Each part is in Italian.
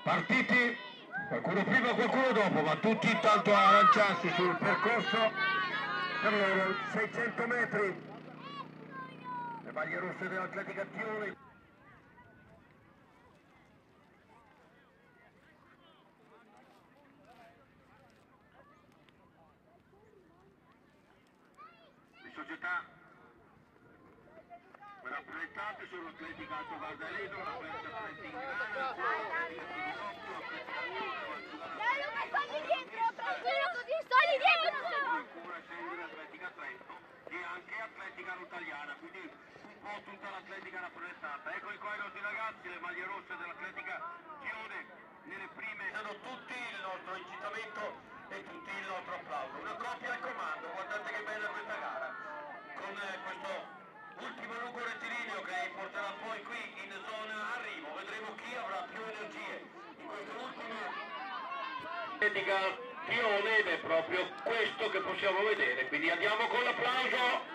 Partiti, qualcuno prima, qualcuno dopo, ma tutti intanto a lanciarsi sul percorso per loro 600 metri. Le maglie rosse dell'Atletica Tione. Le società rappresentate sono Atletica Alto Gardaredo, la Freccia Trenti in Grana, Atletica Timinotto, Atletica ancora scende l'Atletica Trento e anche Atletica Rutaliana, quindi un po' tutta l'Atletica rappresentata. Eccoli qua i nostri ragazzi, le maglie rosse dell'Atletica Tione nelle prime. Danno tutti il nostro incitamento e tutti il nostro applauso. Una coppia al comando, guardate che bella questa gara, con questo ultimo lungo rettilineo che porterà poi qui in zona arrivo. Vedremo chi avrà più energie in questo ultimo Atletica Tione ed è proprio questo che possiamo vedere, quindi andiamo con l'applauso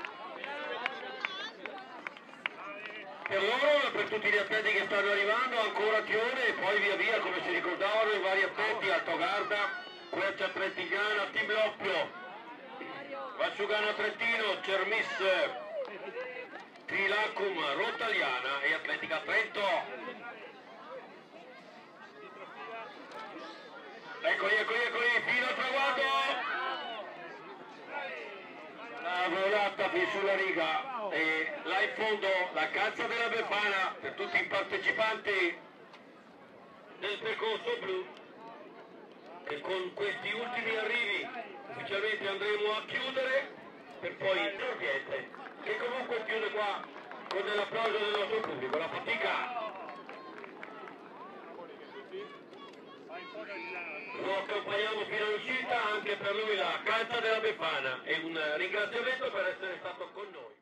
per loro e per tutti gli atleti che stanno arrivando, ancora Tione e poi via via, come si ricordavano, i vari atleti, Altogarda, Quercia Trentigana, Team Loppio, Valsugana Trentino, Cermis, Trilacum, Rotaliana e Atletica Trento. Eccoli, fino al traguardo! La volata qui sulla riga e là in fondo la calza della Befana per tutti i partecipanti del percorso blu, e con questi ultimi arrivi ufficialmente andremo a chiudere per poi il ambiente che comunque chiude qua con l'applauso del nostro pubblico. La fatica lo accompagniamo fino all'uscita, anche per lui la calza della Befana e un ringraziamento per essere stato con noi.